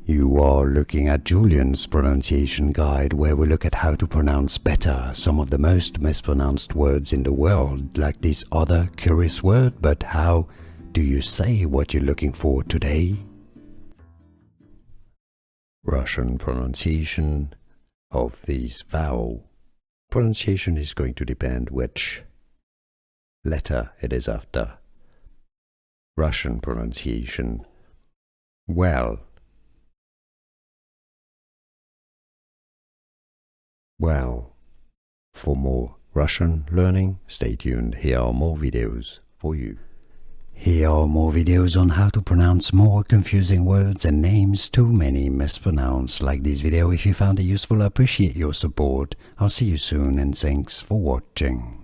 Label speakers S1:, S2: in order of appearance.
S1: You are looking at Julian's pronunciation guide, where we look at how to pronounce better some of the most mispronounced words in the world, like this other curious word. But how do you say what you're looking for today? Russian pronunciation of this vowel. Pronunciation is going to depend which letter it is after. Russian pronunciation. Well. Well. For more Russian learning, stay tuned. Here are more videos for you. Here are more videos on how to pronounce more confusing words and names too many mispronounced. Like this video if you found it useful. I appreciate your support. I'll see you soon and thanks for watching.